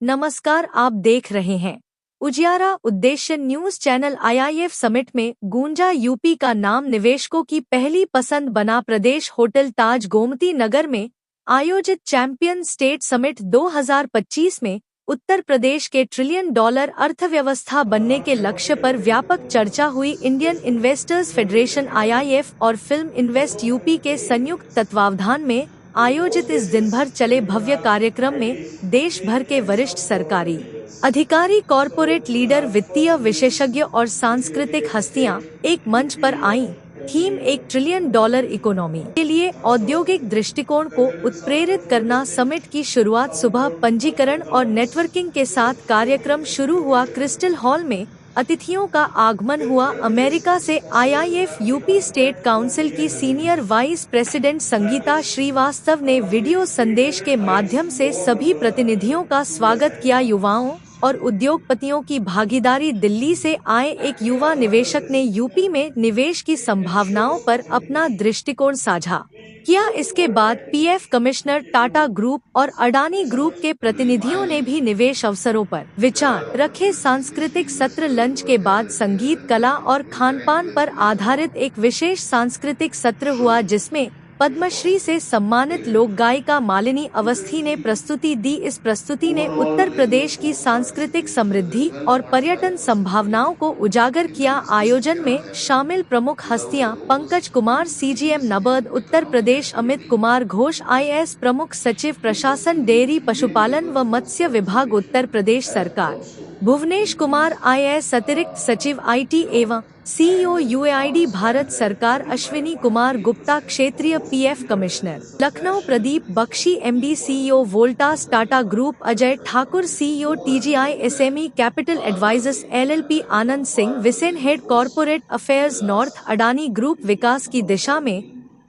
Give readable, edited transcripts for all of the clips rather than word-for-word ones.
नमस्कार, आप देख रहे हैं उजियारा उद्देश्य न्यूज चैनल। IIF समिट में गूंजा यूपी का नाम, निवेशकों की पहली पसंद बना प्रदेश। होटल ताज गोमती नगर में आयोजित चैंपियन स्टेट समिट 2025 में उत्तर प्रदेश के $1 ट्रिलियन अर्थव्यवस्था बनने के लक्ष्य पर व्यापक चर्चा हुई। इंडियन इन्वेस्टर्स फेडरेशन IIF और फिल्म इन्वेस्ट यूपी के संयुक्त तत्वावधान में आयोजित इस दिन भर चले भव्य कार्यक्रम में देश भर के वरिष्ठ सरकारी अधिकारी, कॉरपोरेट लीडर, वित्तीय विशेषज्ञ और सांस्कृतिक हस्तियां एक मंच पर आईं। थीम $1 ट्रिलियन इकोनॉमी के लिए औद्योगिक दृष्टिकोण को उत्प्रेरित करना। समिट की शुरुआत सुबह पंजीकरण और नेटवर्किंग के साथ कार्यक्रम शुरू हुआ। क्रिस्टल हॉल में अतिथियों का आगमन हुआ। अमेरिका से IIF यूपी स्टेट काउंसिल की senior vice president Sangeeta Srivastava ने वीडियो संदेश के माध्यम से सभी प्रतिनिधियों का स्वागत किया। युवाओं और उद्योगपतियों की भागीदारी। दिल्ली से आए एक युवा निवेशक ने यूपी में निवेश की संभावनाओं पर अपना दृष्टिकोण साझा किया। इसके बाद PF कमिश्नर, टाटा ग्रुप और अडानी ग्रुप के प्रतिनिधियों ने भी निवेश अवसरों पर विचार रखे। सांस्कृतिक सत्र, लंच के बाद संगीत, कला और खानपान पर आधारित एक विशेष सांस्कृतिक सत्र हुआ, जिसमें पद्मश्री से सम्मानित लोक गायिका मालिनी अवस्थी ने प्रस्तुति दी। इस प्रस्तुति ने उत्तर प्रदेश की सांस्कृतिक समृद्धि और पर्यटन संभावनाओं को उजागर किया। आयोजन में शामिल प्रमुख हस्तियां पंकज कुमार CGM नबर्ड उत्तर प्रदेश, अमित कुमार घोष IAS प्रमुख सचिव प्रशासन, डेयरी, पशुपालन व मत्स्य विभाग उत्तर प्रदेश सरकार, भुवनेश कुमार IAS अतिरिक्त सचिव IT एवं CEO UAID भारत सरकार, अश्विनी कुमार गुप्ता क्षेत्रीय PF commissioner, Lucknow Pradeep Bakshi MD CEO Voltas Tata group, Ajay Thakur CEO TGI SME capital advisors LLP, Anand Singh Visen head corporate affairs north, Adani group. विकास की दिशा में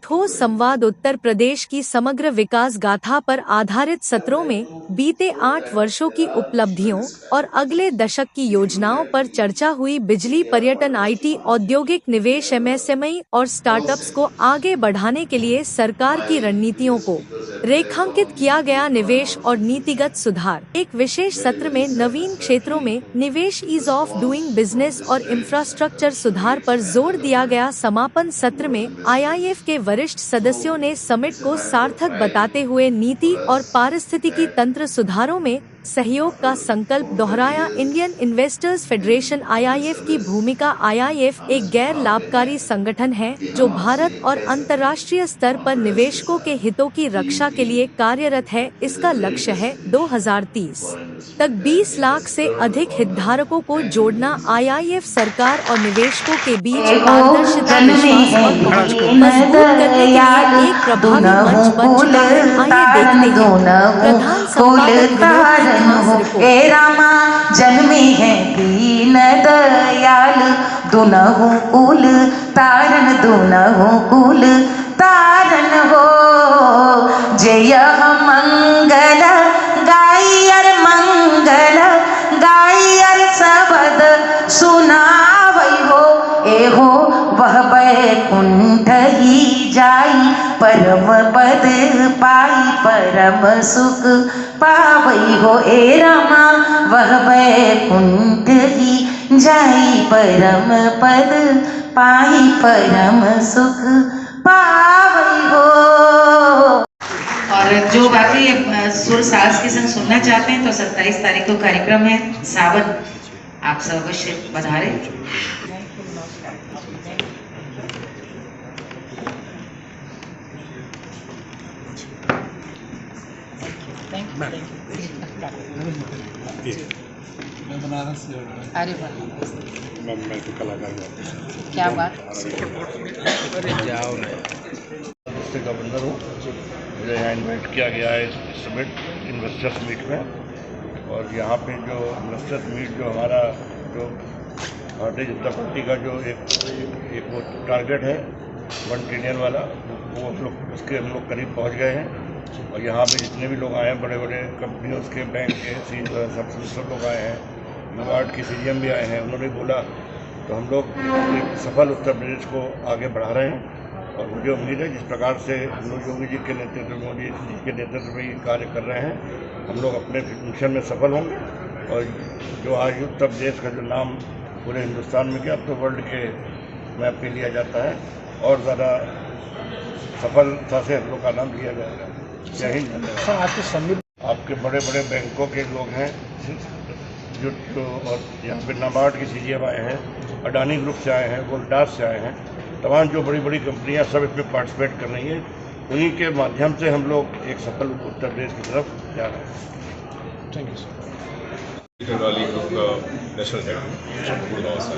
ठोस संवाद, उत्तर प्रदेश की समग्र विकास गाथा पर आधारित सत्रों में बीते 8 वर्षों की उपलब्धियों और अगले दशक की योजनाओं पर चर्चा हुई। बिजली, पर्यटन, IT, औद्योगिक निवेश, MSME और स्टार्टअप्स को आगे बढ़ाने के लिए सरकार की रणनीतियों को रेखांकित किया गया। निवेश और नीतिगत सुधार। एक विशेष सत्र में नवीन क्षेत्रों में निवेश, ईज ऑफ डूइंग बिजनेस और इंफ्रास्ट्रक्चर सुधार पर जोर दिया गया। समापन सत्र में IIF के वरिष्ठ सदस्यों ने समिट को सार्थक बताते हुए नीति और पारिस्थितिकी तंत्र सुधारों में सहयोग का संकल्प दोहराया। इंडियन इन्वेस्टर्स फेडरेशन IIF की भूमिका। IIF एक गैर लाभकारी संगठन है जो भारत और अंतर्राष्ट्रीय स्तर पर निवेशकों के हितों की रक्षा के लिए कार्यरत है। इसका लक्ष्य है 2030 तक 20 लाख से अधिक हितधारकों को जोड़ना। IIF सरकार और निवेशकों के बीच पारदर्शिता, विश्वास और पहुंच को मजबूत करने के लिए एक प्रभावी मंच बन चुका है। आइए देखते हैं प्रधान संपादक ए रामा जन्मे है दीन दयाल, दुनहु कुल तारन, दुनहु कुल तारन हो। जय मंगल गायर, मंगल गायर सबद सुनावई हो। एहो वह बैकुंठ ही जाई, परम पद पाई, परम सुख पावई हो। ए रामा वह बैकुंठ ही जाई, परम पद पाई, परम सुख पावई हो। और जो बाकी सुर साज के संग सुनना चाहते हैं तो 27 तारीख को कार्यक्रम है सावन, आप सब अवश्य पधारें। मैं बनारस से। अरे मैं तो कलाकार क्या बात। जाओ से गवर्नर हूँ, मुझे यहाँ इन्वाइट किया गया है इस समिट, इन्वेस्टर्स मीट में। और यहाँ पे जो इन्वेस्टर्स मीट जो हमारा जो भारतीय जनता पार्टी का जो एक वो टारगेट है 1 ट्रिलियन वाला, वो हम लोग उसके हम लोग करीब पहुँच गए हैं। और यहाँ पे जितने भी लोग आए हैं, बड़े बड़े कंपनियों के, बैंक के सब लोग आए हैं, वार्ड के CGM भी आए हैं। उन्होंने बोला तो हम लोग एक सफल उत्तर प्रदेश को आगे बढ़ा रहे हैं। और मुझे उम्मीद है जिस प्रकार से हम लोग योगी जी के नेतृत्व में, मोदी जी के नेतृत्व में ये कार्य कर रहे हैं, हम लोग अपने मिशन में सफल होंगे। और जो आज उत्तर प्रदेश का जो नाम पूरे हिंदुस्तान में क्या, अब तो वर्ल्ड के मैप पे लिया जाता है, और ज़्यादा सफलता से हम लोग का नाम लिया जाएगा। जय हिंद, धन्यवाद। आपके बड़े बड़े बैंकों के लोग हैं जो और यहाँ पे नाबार्ड की CGM आए हैं, अडानी ग्रुप से आए हैं, वोल्टास से आए हैं, तमाम जो बड़ी बड़ी कंपनियाँ सब इसमें पार्टिसिपेट कर रही हैं। उन्हीं के माध्यम से हम लोग एक सफल उत्तर प्रदेश की तरफ जा रहे हैं। Thank you sir. करवाली ग्रुप का नेशनल हेड गुड़गांव से।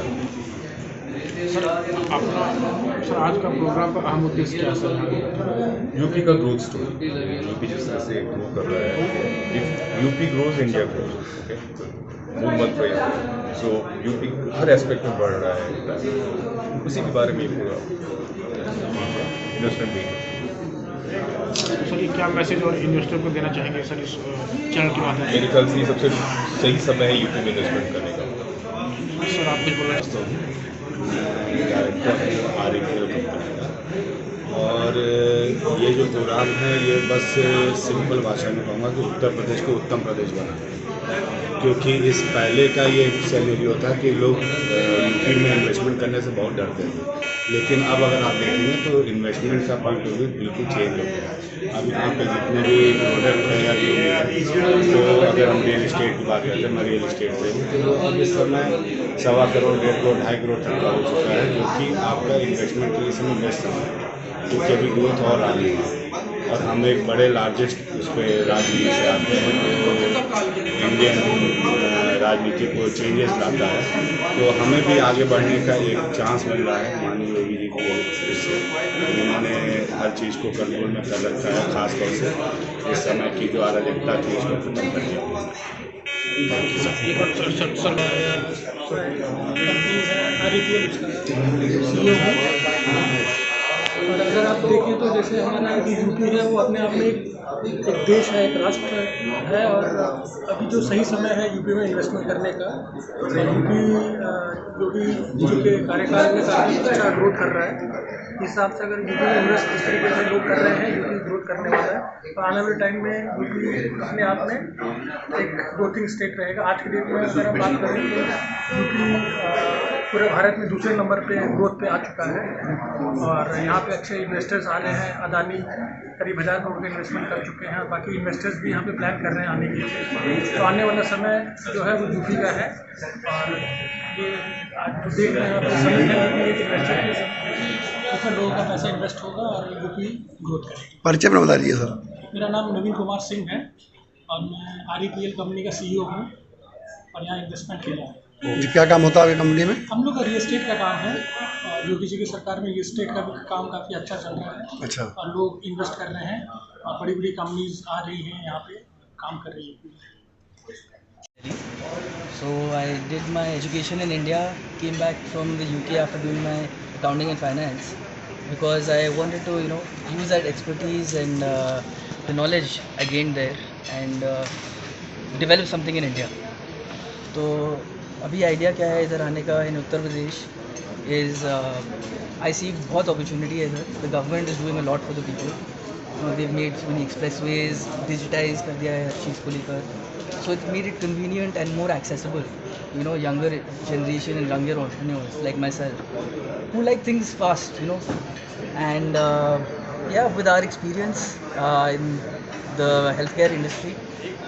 सर आज का प्रोग्राम का अहम उद्देश्य क्या सर? यूपी का ग्रोथ स्टोरी, यूपी जिस तरह से ग्रो कर रहा है, if UP grows India grows, okay, movement price, so UP हर एस्पेक्ट में बढ़ रहा है, उसी के बारे में पूरा इन्वेस्टमेंट भी। सर ये क्या मैसेज और इन्वेस्टर को देना चाहेंगे सर इस चैनल के माध्यम से? मेरे ख्याल से ये सबसे सही समय है यूपी में इन्वेस्टमेंट करने का। सर आप कुछ बोलना चाहते हो? डायरेक्टर है REPL कंपनी का, और ये जो प्रोग्राम है ये बस सिंपल भाषा में कहूँगा कि उत्तर प्रदेश को उत्तम प्रदेश बनाना, क्योंकि इस पहले का ये सिनेरियो था कि लोग यूपी में इन्वेस्टमेंट करने से बहुत डरते थे, लेकिन अब अगर आप देखेंगे तो इन्वेस्टमेंट का पॉइंट ऑफ व्यू बिल्कुल चेंज हो गया है। अब यहाँ पे जितने भी प्रोडक्ट है या जो भी है, तो अगर हम रियल इस्टेट की बात करते हैं, मैं रियल इस्टेट से हूँ, तो अब इस समय 1.25 करोड़ 1.5 करोड़ 2.5 करोड़ तक का हो चुका है, जो कि आपका इन्वेस्टमेंट के लिए समय बेस्ट समय है, क्योंकि अभी ग्रोथ और आ रही है। और हम एक बड़े लार्जेस्ट उस पर राजनीति से आते हैं, तो इंडियन राजनीति को चेंजेस लाता है, तो हमें भी आगे बढ़ने का एक चांस मिल रहा है माननीय योगी जी को। इससे उन्होंने हर चीज़ को कंट्रोल में कर रखा है, खासतौर से इस समय की जो अराजकता थी उसको खत्म कर दिया। और अगर आप देखें तो जैसे हमारा यूपी है वो अपने आप में एक देश है, एक राष्ट्र है, और अभी जो सही समय है यूपी में इन्वेस्टमेंट करने का। यूपी जो कि कार्यकाल में काफ़ी अच्छा ग्रोथ कर रहा है, इस हिसाब से अगर यूपी में इन्वेस्ट इस तरीके से लोग कर रहे हैं, यूपी ग्रोथ करने वाला है, तो आने वाले टाइम में यूपी अपने आप में एक ग्रोथिंग स्टेट रहेगा। आज के डेट में अगर हम बात करें तो यूपी पूरे भारत में दूसरे नंबर पे ग्रोथ पे आ चुका है, और यहाँ पे अच्छे इन्वेस्टर्स आ रहे हैं। अदानी करीब 1000 करोड़ का इन्वेस्टमेंट कर चुके हैं, बाकी इन्वेस्टर्स भी यहाँ पे प्लान कर रहे हैं आने के लिए। तो आने वाला समय जो है वो यूपी का है, और ये आज देख रहे हैं आप समय है कि एक इन्वेस्टर उसमें लोगों का पैसा इन्वेस्ट होगा और यूपी ग्रोथ करेगी। परिचय में बता दीजिए सर। मेरा नाम नवीन कुमार सिंह है और मैं REPL कंपनी का CEO हूँ और यहाँ इन्वेस्टमेंट किया है। क्या काम होता है आपकी कंपनी में? हम लोग का रियल एस्टेट का काम है, और योगी जी की सरकार में रियल एस्टेट का भी काम काफ़ी अच्छा चल रहा है। अच्छा। और लोग इन्वेस्ट कर रहे हैं और बड़ी बड़ी कंपनीज आ रही हैं यहाँ पे काम कर रही है। So I did my education in India, came back from the UK after doing my accounting and finance, because I wanted to use that expertise and the knowledge I gained there and develop something in India. तो अभी idea क्या है इधर आने का इन Uttar Pradesh is I सी बहुत opportunity है इधर। The government is doing a lot for the people, they made so many expressways, digitise कर दिया है हर चीज़ को लेकर, so it made it convenient and more accessible younger generation and younger entrepreneurs like myself who like things fast, and yeah, with our experience in the healthcare industry,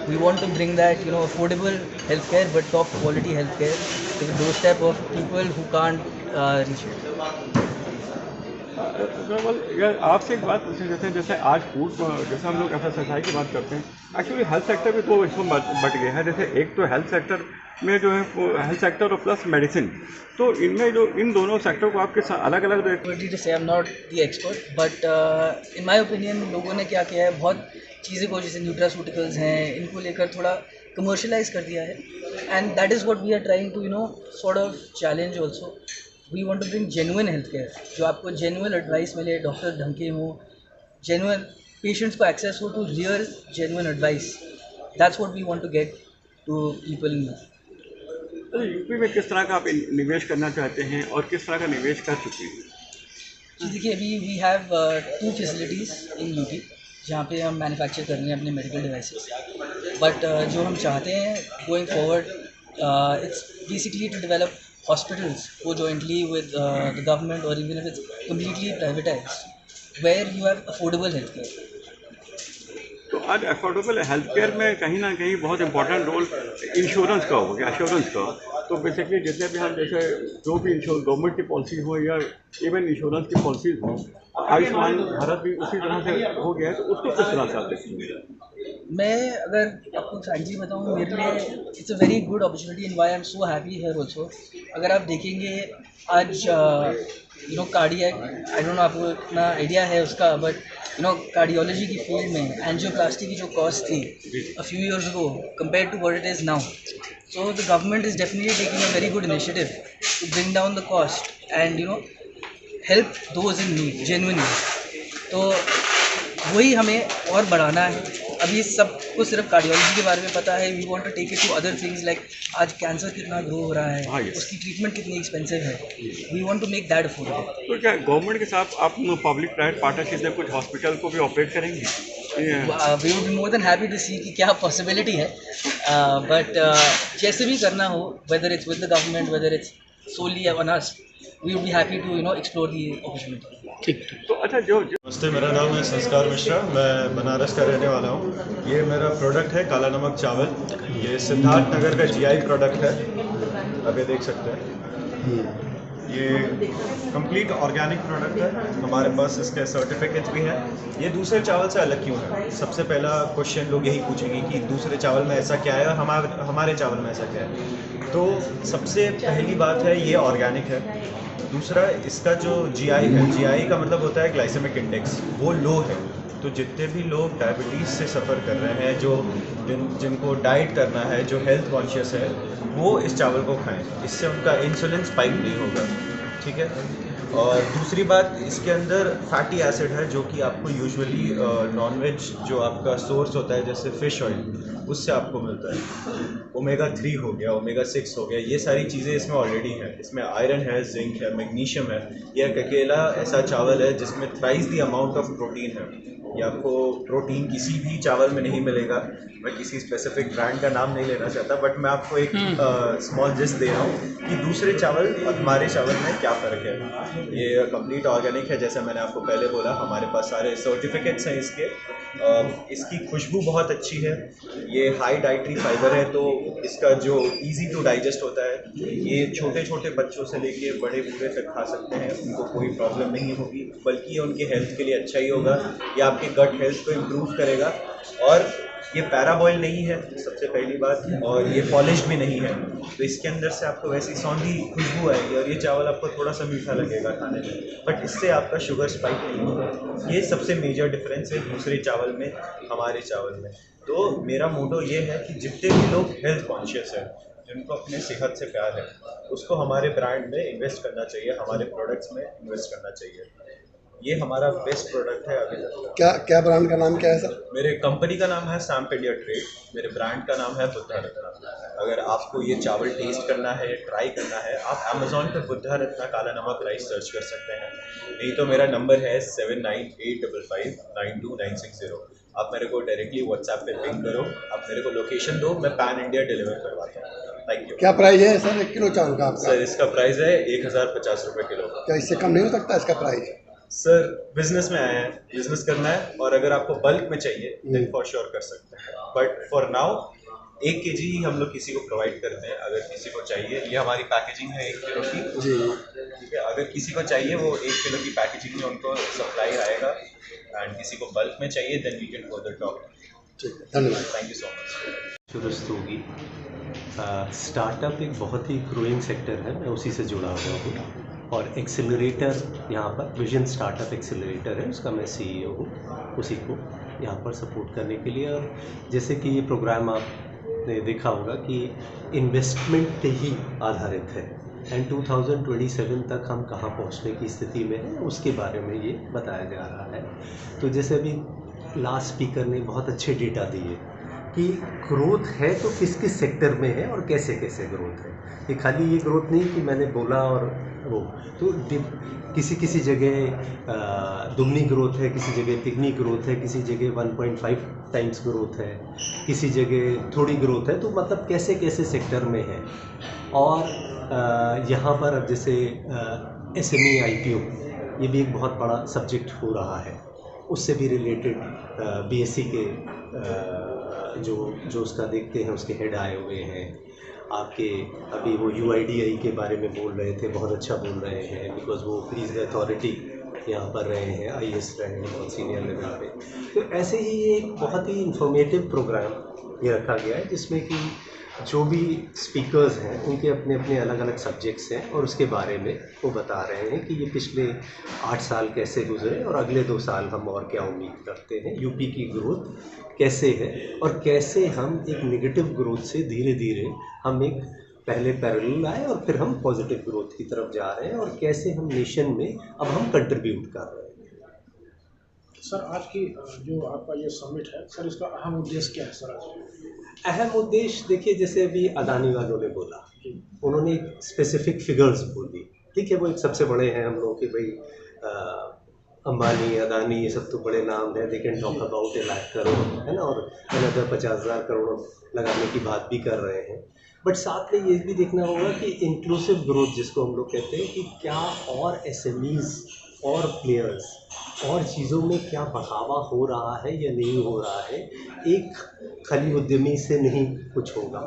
we want to bring that affordable healthcare but top quality healthcare to the doorstep of people who can't reach it. आपसे एक बात पूछना चाहते हैं, जैसे आज food, जैसे हम लोग FSSAI की बात करते हैं, एक्चुअली हेल्थ सेक्टर भी तो इसमें बट गए हैं। जैसे एक तो हेल्थ सेक्टर में जो है हेल्थ सेक्टर और प्लस मेडिसिन, तो इनमें जो इन दोनों सेक्टर को आपके अलग अलग जैसे I am not the expert, but in my opinion लोगों ने क्या किया है, बहुत चीज़ें को जैसे न्यूट्रास्यूटिकल्स हैं इनको लेकर थोड़ा कमर्शलाइज कर दिया है, and that is what we are trying to sort of challenge also. We want to bring genuine health care, जो आपको जेन्युइन एडवाइस मिले, डॉक्टर ढंग के हों, जेन्युइन पेशेंट्स को एक्सेस हो to real genuine advice. That's what we want to get to people in UP में किस तरह का आप निवेश करना चाहते हैं और किस तरह का निवेश कर चुके हैं? जी देखिए, अभी we have 2 facilities in UP जहाँ पे हम मैन्युफैक्चर कर रहे हैं अपने मेडिकल डिवाइसेस। बट जो हम चाहते हैं going forward, it's basically to develop hospitals को जॉइंटली विद द गवर्नमेंट, और even if it's completely privatised, where you have affordable health care. तो आज अफोर्डेबल हेल्थ केयर में कहीं ना कहीं बहुत इंपॉर्टेंट रोल इंश्योरेंस का हो गया, एश्योरेंस का। तो बेसिकली जितने भी हम जैसे जो भी गवर्नमेंट की पॉलिसी हो या इवन इंश्योरेंस की पॉलिसीज हो, आयुष्मान भारत भी उसी तरह से हो गया है, तो उसको किस तरह से आते हैं? मैं अगर आपको फ्रैंकली बताऊँ, मेरे लिए it's a very good opportunity and why I am so happy here also. अगर आप देखेंगे आज कार्डियक, आई डोंट नो आपको इतना आइडिया है उसका, बट कार्डियोलॉजी की फील्ड में एंजियोप्लास्टी की जो कॉस्ट थी a few years ago compare to what it is now, so the government is definitely taking a very good initiative to bring down the cost and help those in need genuinely. तो वही हमें और बढ़ाना है। अभी सबको सिर्फ cardiology के बारे में पता है, we want to take it to other things like आज कैंसर कितना ग्रो हो रहा है, उसकी ट्रीटमेंट कितनी एक्सपेंसिव है, we want to make that affordable. तो क्या गवर्नमेंट के साथ आप पब्लिक प्राइवेट पार्टनरशिप में कुछ हॉस्पिटल को भी ऑपरेट करेंगे? We would be more than happy to see कि क्या पॉसिबिलिटी है, बट जैसे भी करना हो, whether it's with the government, whether it's solely on us, we would be happy to explore the opportunity. ठीक। तो अच्छा, जो नमस्ते, मेरा नाम है संस्कार मिश्रा, मैं बनारस का रहने वाला हूँ। ये मेरा प्रोडक्ट है काला नमक चावल। ये सिद्धार्थ नगर का जीआई प्रोडक्ट है, अभी देख सकते हैं। ये कंप्लीट ऑर्गेनिक प्रोडक्ट है, हमारे पास इसके सर्टिफिकेट्स भी हैं। ये दूसरे चावल से अलग क्यों है? सबसे पहला क्वेश्चन लोग यही पूछेंगे कि दूसरे चावल में ऐसा क्या है, हमारे चावल में ऐसा क्या है। तो सबसे पहली बात है, ये ऑर्गेनिक है। दूसरा, इसका जो जीआई है, जीआई का मतलब होता है ग्लाइसेमिक इंडेक्स, वो लो है। तो जितने भी लोग डायबिटीज़ से सफ़र कर रहे हैं, जिनको डाइट करना है, जो हेल्थ कॉन्शियस है, वो इस चावल को खाएं। इससे उनका इंसुलिन स्पाइक नहीं होगा, ठीक है। और दूसरी बात, इसके अंदर फैटी एसिड है जो कि आपको यूजुअली नॉनवेज जो आपका सोर्स होता है जैसे फ़िश ऑयल, उससे आपको मिलता है। ओमेगा 3 हो गया, ओमेगा 6 हो गया, ये सारी चीज़ें इसमें ऑलरेडी हैं। इसमें आयरन है, जिंक है, मैग्नीशियम है। ये एक अकेला ऐसा चावल है जिसमें thrice the amount of protein है। ये आपको प्रोटीन किसी भी चावल में नहीं मिलेगा। मैं किसी स्पेसिफिक ब्रांड का नाम नहीं लेना चाहता, बट मैं आपको एक स्मॉल जिस्ट दे रहा हूँ कि दूसरे चावल और हमारे चावल में क्या फ़र्क है। ये कंप्लीट ऑर्गेनिक है, जैसे मैंने आपको पहले बोला। हमारे पास सारे सर्टिफिकेट्स हैं इसके। इसकी खुशबू बहुत अच्छी है। ये हाई डाइटरी फाइबर है, तो इसका जो इजी टू डाइजेस्ट होता है, ये छोटे छोटे बच्चों से लेके बड़े बूढ़े तक खा सकते हैं, उनको कोई प्रॉब्लम नहीं होगी, बल्कि ये उनके हेल्थ के लिए अच्छा ही होगा। ये आपके गट हेल्थ को इम्प्रूव करेगा। और ये पैराबॉयल नहीं है, सबसे पहली बात, और ये पॉलिश भी नहीं है। तो इसके अंदर से आपको वैसी सौंधी खुशबू आएगी और ये चावल आपको थोड़ा सा मीठा लगेगा खाने में, बट इससे आपका शुगर स्पाइक नहीं होगा। ये सबसे मेजर डिफरेंस है दूसरे चावल में हमारे चावल में। तो मेरा मोटो ये है कि जितने भी लोग हेल्थ कॉन्शियस है, जिनको अपने सेहत से प्यार है, उसको हमारे ब्रांड में इन्वेस्ट करना चाहिए, हमारे प्रोडक्ट्स में इन्वेस्ट करना चाहिए। ये हमारा बेस्ट प्रोडक्ट है अभी तक। क्या ब्रांड का नाम क्या है सर? मेरे कंपनी का नाम है सैम्प इंडिया ट्रेड, मेरे ब्रांड का नाम है बुद्धा रत्ना। अगर आपको ये चावल टेस्ट करना है, ट्राई करना है, आप अमेज़ॉन पे बुद्धा रत्ना काला नमक राइस सर्च कर सकते हैं। नहीं तो मेरा नंबर है 7985592960। आप मेरे को डायरेक्टली व्हाट्सएप पे पिंग करो, आप मेरे को लोकेशन दो, मैं पैन इंडिया डिलीवर करवाता हूँ। Thank you. क्या प्राइस है सर 1 किलो चावल का आपका? सर इसका प्राइस है 1050 रुपये किलो। क्या इससे कम नहीं हो सकता इसका प्राइस? सर बिजनेस में आए हैं, बिजनेस करना है, और अगर आपको बल्क में चाहिए देन फॉर श्योर कर सकते हैं, बट फॉर नाउ 1 kg हम लोग किसी को प्रोवाइड करते हैं। अगर किसी को चाहिए, ये हमारी पैकेजिंग है 1 किलो की जी, ठीक है। अगर किसी को चाहिए, वो 1 किलो की पैकेजिंग में उनको सप्लाई आएगा, एंड किसी को बल्क में चाहिए then we can further talk. ठीक है, धन्यवाद, थैंक यू सो मच। दुरुस्त होगी। स्टार्टअप एक बहुत ही ग्रोइंग सेक्टर है, मैं उसी से जुड़ा हुआ हूँ, और एक्सेलरेटर यहाँ पर विजन स्टार्टअप एक्सेलरेटर है, उसका मैं CEO हूँ। उसी को यहाँ पर सपोर्ट करने के लिए, और जैसे कि ये प्रोग्राम आपने देखा होगा कि इन्वेस्टमेंट पे ही आधारित है, एंड 2027 तक हम कहाँ पहुँचने की स्थिति में हैं उसके बारे में ये बताया जा रहा है। तो जैसे अभी लास्ट स्पीकर ने बहुत अच्छे डेटा दिए, कि ग्रोथ है तो किस किस सेक्टर में है और कैसे कैसे ग्रोथ है। ये खाली ये ग्रोथ नहीं कि मैंने बोला और वो, तो किसी किसी जगह दुगनी ग्रोथ है, किसी जगह तिगनी ग्रोथ है, किसी जगह 1.5 टाइम्स ग्रोथ है, किसी जगह थोड़ी ग्रोथ है। तो मतलब कैसे कैसे सेक्टर में है। और यहाँ पर अब जैसे SME IPO ये भी एक बहुत बड़ा सब्जेक्ट हो रहा है, उससे भी रिलेटेड BSc के जो उसका देखते हैं उसके हेड आए हुए हैं आपके। अभी वो UIDAI के बारे में बोल रहे थे, बहुत अच्छा बोल रहे हैं, बिकॉज वो फ्रीज अथॉरिटी यहाँ पर रहे हैं, IAS रहे हैं बहुत सीनियर लेवल पे। तो ऐसे ही एक बहुत ही इंफॉर्मेटिव प्रोग्राम ये रखा गया है जिसमें कि जो भी स्पीकर्स हैं उनके अपने अपने अलग अलग सब्जेक्ट्स हैं और उसके बारे में वो बता रहे हैं कि ये पिछले 8 साल कैसे गुजरे और अगले 2 साल हम और क्या उम्मीद करते हैं, यूपी की ग्रोथ कैसे है और कैसे हम एक नेगेटिव ग्रोथ से धीरे धीरे हम एक पहले पैरेलल आए और फिर हम पॉजिटिव ग्रोथ की तरफ जा रहे हैं और कैसे हम नेशन में अब हम कंट्रीब्यूट कर रहे हैं। सर आज की जो आपका ये समिट है सर, इसका अहम उद्देश्य क्या है सर? आज अहम उद्देश्य देखिए, जैसे अभी अदानी वालों ने बोला, उन्होंने एक स्पेसिफिक फिगर्स बोली, ठीक है, वो एक सबसे बड़े हैं हम लोग कि भाई अंबानी अदानी ये सब तो बड़े नाम हैं, they can talk about 1 lakh crore है ना, और अनदर 50,000 करोड़ लगाने की बात भी कर रहे हैं। बट साथ में ये भी देखना होगा कि इंक्लूसिव ग्रोथ जिसको हम लोग कहते हैं कि क्या और SMEs और प्लेयर्स और चीज़ों में क्या बढ़ावा हो रहा है या नहीं हो रहा है। एक खाली उद्यमी से नहीं कुछ होगा,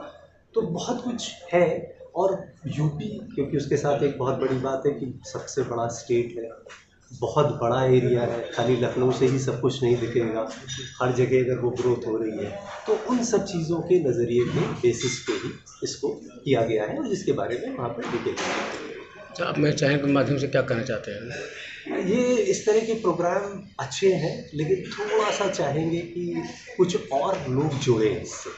तो बहुत कुछ है। और यूपी क्योंकि उसके साथ एक बहुत बड़ी बात है कि सबसे बड़ा स्टेट है, बहुत बड़ा एरिया है, खाली लखनऊ से ही सब कुछ नहीं दिखेगा, हर जगह अगर वो ग्रोथ हो रही है तो उन सब चीज़ों के नज़रिए के बेसिस पे ही इसको किया गया है और जिसके बारे में वहाँ पर डिटेल। आप मेरे चैनल के माध्यम से क्या कहना चाहते हैं? ये इस तरह के प्रोग्राम अच्छे हैं, लेकिन थोड़ा सा चाहेंगे कि कुछ और लोग जुड़े इससे।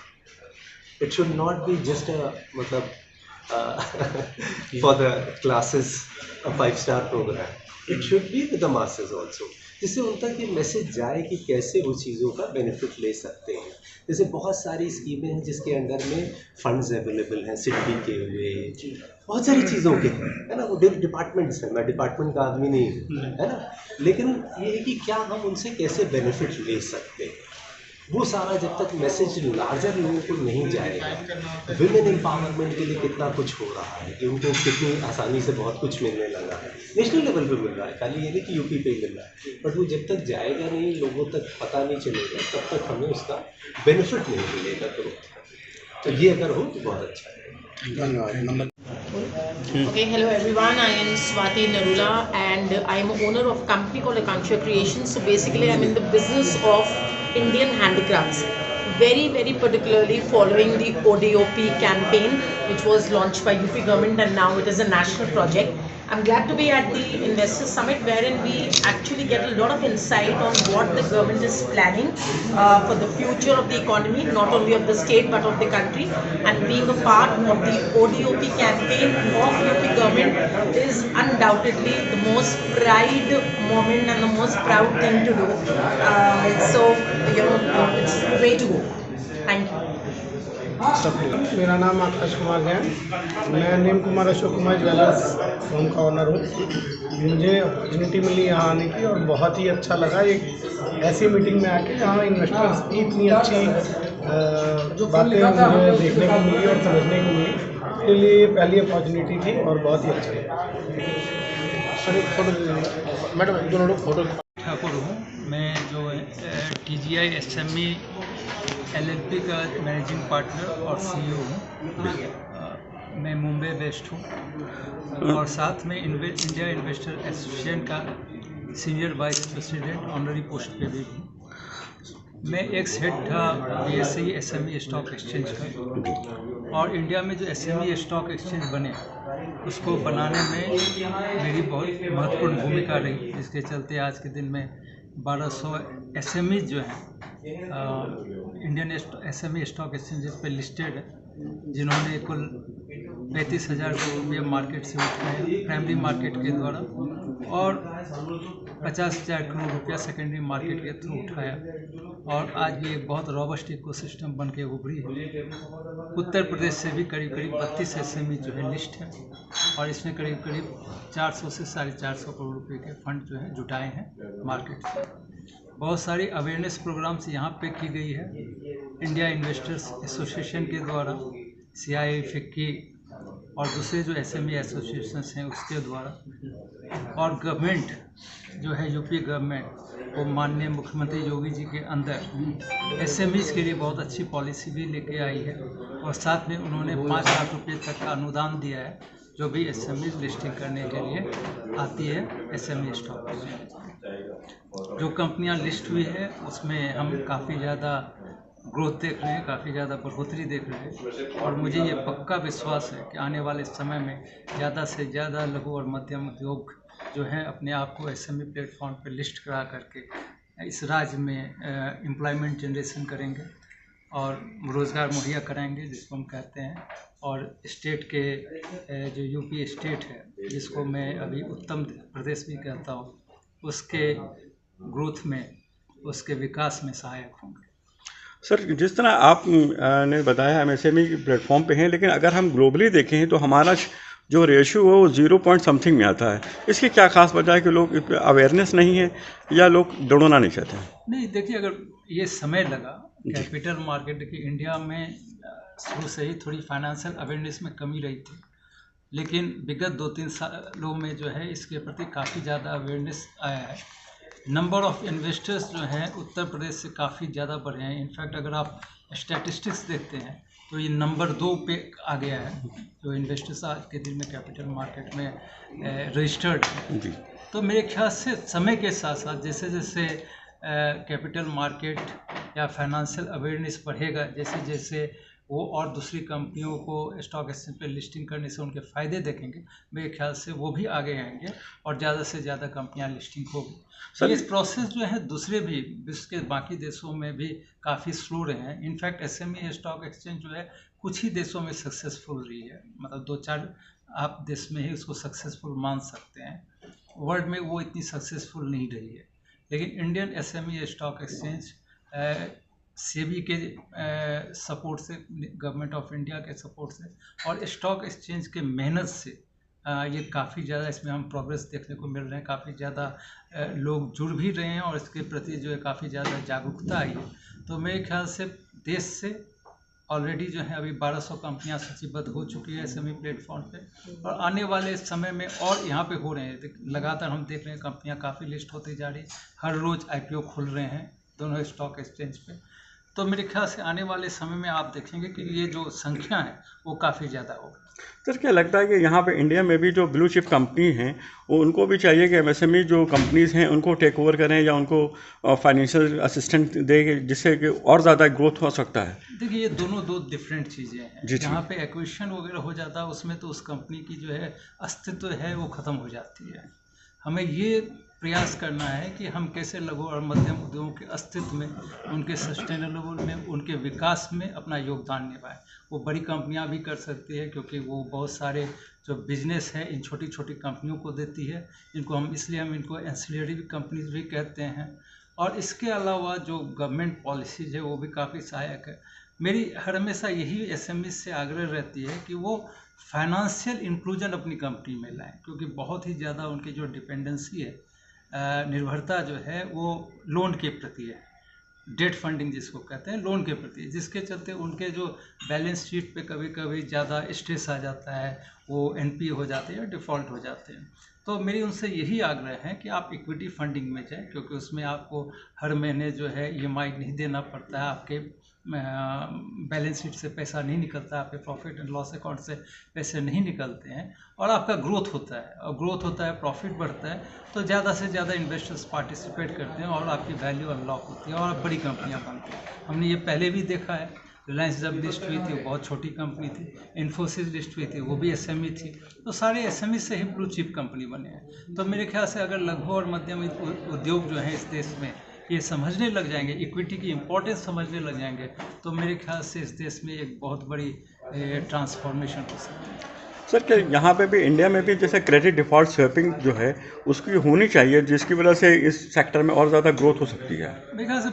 It should not be just मतलब फॉर द क्लासेस अ 5-स्टार programme, it should be with the masses also, जिससे उन तक ये मैसेज जाए कि कैसे वो चीज़ों का बेनिफिट ले सकते हैं। जैसे बहुत सारी स्कीमें हैं जिसके अंडर में फंड्स अवेलेबल हैं, सिडबी के हुए, बहुत सारी चीज़ों के, है ना, वो डिपार्टमेंट्स हैं, मैं डिपार्टमेंट का आदमी नहीं हूँ, है ना, लेकिन ये है कि क्या हम उनसे कैसे बेनिफिट ले सकते हैं। वो सारा जब तक मैसेज लार्जर लोगों को नहीं जाएगा, विमेन एम्पावरमेंट के लिए कितना कुछ हो रहा है कि उनको कितनी आसानी से बहुत कुछ मिलने लगा है, नेशनल लेवल पे मिल रहा है, खाली ये नहीं कि यूपी पे मिल रहा है, बट वो जब तक जाएगा नहीं, लोगों तक पता नहीं चलेगा, तब तक हमें उसका बेनिफिट नहीं मिलेगा। तो ये अगर हो तो बहुत अच्छा है। धन्यवाद। Okay, hello everyone. I am Swati Narula and I am a owner of a company called Akanksha Creations. So basically, I am in the business of Indian handicrafts. Very particularly following the ODOP campaign, which was launched by UP government, and now it is a national project. I'm glad to be at the Investor Summit, wherein we actually get a lot of insight on what the government is planning for the future of the economy, not only of the state but of the country. And being a part of the ODOP campaign of UP government is undoubtedly the most pride moment and the most proud thing to do. So it's the way to go. Thank you. मेरा नाम आकाश कुमार जैन, मैं नीम Kumar Ashok Kumar jewellers firm का honour हूँ। मुझे opportunity मिली यहाँ आने की और बहुत ही अच्छा लगा एक ऐसी मीटिंग में आके जहाँ इन्वेस्टर्स की इतनी अच्छी बातें मुझे देखने को मिली और समझने को मिली। इसके लिए पहली अपॉर्चुनिटी थी और बहुत ही अच्छा लगा। सर एक फोटो मैडम, दोनों लोग फोटो। ठाकुर हूँ मैं, जो TGI SME LLP का मैनेजिंग पार्टनर और CEO हूँ। मैं मुंबई बेस्ड हूँ और साथ में इंडिया इन्वेस्टर एसोसिएशन का senior vice president honorary post पे भी हूँ। मैं एक्स हेड था BSE SME स्टॉक एक्सचेंज का, और इंडिया में जो SME स्टॉक एक्सचेंज बने उसको बनाने में मेरी बहुत महत्वपूर्ण भूमिका रही, जिसके चलते आज के दिन में 1200 SMEs जो हैं इंडियन SME स्टॉक एक्सचेंजेस पे लिस्टेड है, जिन्होंने कुल 35,000 करोड़ रुपये मार्केट से उठाया प्राइमरी मार्केट के द्वारा, और 50,000 करोड़ रुपया सेकेंडरी मार्केट के थ्रू उठाया और आज ये एक बहुत रॉबस्ट इकोसिस्टम बन के उभरी है। उत्तर प्रदेश से भी करीब करीब 32 SME जो है लिस्ट है और इसने करीब करीब 400 से 450 करोड़ रुपए के फंड जो है जुटाए हैं मार्केट से। बहुत सारी अवेयरनेस प्रोग्राम्स यहाँ पे की गई है इंडिया इन्वेस्टर्स एसोसिएशन के द्वारा, CII, FICCI और दूसरे जो SME एसोसिएशंस हैं उसके द्वारा, और गवर्नमेंट जो है यूपी गवर्नमेंट वो माननीय मुख्यमंत्री योगी जी के अंदर SMEs के लिए बहुत अच्छी पॉलिसी भी लेके आई है और साथ में उन्होंने 5 लाख रुपये तक का अनुदान दिया है जो भी SMEs लिस्टिंग करने के लिए आती है SME स्टॉक में। जो कंपनियां लिस्ट हुई है उसमें हम काफ़ी ज़्यादा ग्रोथ देख रहे हैं, काफ़ी ज़्यादा बढ़ोतरी देख रहे हैं और मुझे ये पक्का विश्वास है कि आने वाले समय में ज़्यादा से ज़्यादा लघु और मध्यम उद्योग जो है अपने आप को SME प्लेटफॉर्म पर लिस्ट करा करके इस राज्य में एम्प्लॉयमेंट जनरेशन करेंगे और रोज़गार मुहैया कराएंगे जिसको हम कहते हैं। और स्टेट के जो यूपी स्टेट है जिसको मैं अभी उत्तम प्रदेश भी कहता हूँ, उसके ग्रोथ में, उसके विकास में सहायक होंगे। सर, जिस तरह आप ने बताया हम SME प्लेटफॉर्म पे हैं, लेकिन अगर हम ग्लोबली देखें तो हमारा जो रेशियो है वो 0 समथिंग में आता है। इसकी क्या खास वजह है कि लोग अवेयरनेस नहीं है या लोग दौड़ना नहीं चाहते हैं? नहीं, देखिए, अगर ये समय लगा कैपिटल मार्केट की इंडिया में शुरू से ही थोड़ी फाइनेंशियल अवेयरनेस में कमी रही थी, लेकिन विगत 2-3 सालों में जो है इसके प्रति काफ़ी ज़्यादा अवेयरनेस आया है। नंबर ऑफ़ इन्वेस्टर्स जो हैं उत्तर प्रदेश से काफ़ी ज़्यादा बढ़े हैं। इनफैक्ट अगर आप स्टैटिस्टिक्स देखते हैं तो ये नंबर 2 पे आ गया है जो इन्वेस्टर्स आज के दिन में कैपिटल मार्केट में रजिस्टर्ड है। तो मेरे ख्याल से समय के साथ साथ जैसे जैसे कैपिटल मार्केट या फाइनेंशियल अवेयरनेस बढ़ेगा, जैसे जैसे वो और दूसरी कंपनियों को स्टॉक एक्सचेंज पे लिस्टिंग करने से उनके फ़ायदे देखेंगे, मेरे ख्याल से वो भी आगे आएंगे और ज़्यादा से ज़्यादा कंपनियां लिस्टिंग होगी। तो इस प्रोसेस जो है दूसरे भी विश्व के बाकी देशों में भी काफ़ी स्लो रहे हैं। इनफैक्ट SME स्टॉक एक्सचेंज जो है कुछ ही देशों में सक्सेसफुल रही है, मतलब 2-4 आप देश में ही उसको सक्सेसफुल मान सकते हैं, वर्ल्ड में वो इतनी सक्सेसफुल नहीं रही है। लेकिन Indian SME stock exchange SEBI के सपोर्ट से, गवर्नमेंट ऑफ इंडिया के सपोर्ट से और स्टॉक एक्सचेंज के मेहनत से ये काफ़ी ज़्यादा इसमें हम प्रोग्रेस देखने को मिल रहे हैं। काफ़ी ज़्यादा लोग जुड़ भी रहे हैं और इसके प्रति जो है काफ़ी ज़्यादा जागरूकता आई है। तो मेरे ख्याल से देश से ऑलरेडी जो है अभी 1200 कंपनियां सूचीबद्ध हो चुकी है SME प्लेटफॉर्म पे और आने वाले समय में और यहाँ पे हो रहे हैं। लगातार हम देख रहे हैं कंपनियां काफ़ी लिस्ट होती जा रही, हर रोज़ IPO खुल रहे हैं दोनों स्टॉक एक्सचेंज पे। तो मेरे ख्याल से आने वाले समय में आप देखेंगे कि ये जो संख्या है वो काफ़ी ज़्यादा होगी। सर, क्या लगता है कि यहाँ पे इंडिया में भी जो ब्लू चिप कंपनी हैं वो उनको भी चाहिए कि MSME जो कंपनीज़ हैं उनको टेक ओवर करें या उनको फाइनेंशियल असिस्टेंस दें जिससे कि और ज़्यादा ग्रोथ हो सकता है? देखिए, ये दोनों दो डिफरेंट चीज़ें हैं। जहाँ पे एक्विजिशन वगैरह हो जाता है उसमें तो उस कंपनी की जो है अस्तित्व है वो ख़त्म हो जाती है। हमें ये प्रयास करना है कि हम कैसे लघु और मध्यम उद्योगों के अस्तित्व में, उनके सस्टेनेबल में, उनके विकास में अपना योगदान निभाएं। वो बड़ी कंपनियां भी कर सकती है क्योंकि वो बहुत सारे जो बिजनेस है इन छोटी छोटी कंपनियों को देती है। इनको हम इनको एंसिलरी कंपनीज भी कहते हैं। और इसके अलावा जो गवर्नमेंट पॉलिसीज है वो भी काफ़ी सहायक है। मेरी हर हमेशा यही SME से आग्रह रहती है कि वो फाइनेंशियल इंक्लूजन अपनी कंपनी में लाएं, क्योंकि बहुत ही ज़्यादा उनकी जो डिपेंडेंसी है, निर्भरता जो है वो लोन के प्रति है, डेट फंडिंग जिसको कहते हैं, लोन के प्रति, जिसके चलते उनके जो बैलेंस शीट पे कभी कभी ज़्यादा स्ट्रेस आ जाता है, वो NPA हो जाते हैं, डिफ़ॉल्ट हो जाते हैं। तो मेरी उनसे यही आग्रह है कि आप इक्विटी फंडिंग में जाएं, क्योंकि उसमें आपको हर महीने जो है EMI नहीं देना पड़ता है, आपके बैलेंस शीट से पैसा नहीं निकलता, आपके प्रॉफिट एंड लॉस अकाउंट से पैसे नहीं निकलते हैं और आपका ग्रोथ होता है, और ग्रोथ होता है, प्रॉफिट बढ़ता है, तो ज़्यादा से ज़्यादा इन्वेस्टर्स पार्टिसिपेट करते हैं और आपकी वैल्यू अनलॉक होती है और आप बड़ी कंपनियां बनती हैं। हमने ये पहले भी देखा है। रिलायंस जब लिस्ट हुई थी वो बहुत छोटी कंपनी थी, इन्फोसिस लिस्ट हुई थी वो भी SME थी, तो सारे SME से ही ब्लू चिप कंपनी बने हैं। तो मेरे ख्याल से अगर लघु और मध्यम उद्योग जो हैं इस देश में ये समझने लग जाएंगे, इक्विटी की इम्पोर्टेंस समझने लग जाएंगे, तो मेरे ख्याल से इस देश में एक बहुत बड़ी ट्रांसफॉर्मेशन हो सकती है। सर क्या यहाँ पे भी इंडिया में भी जैसे क्रेडिट डिफ़ॉल्ट स्वैपिंग जो है उसकी होनी चाहिए जिसकी वजह से इस सेक्टर में और ज़्यादा ग्रोथ हो सकती है? मेरे ख्याल से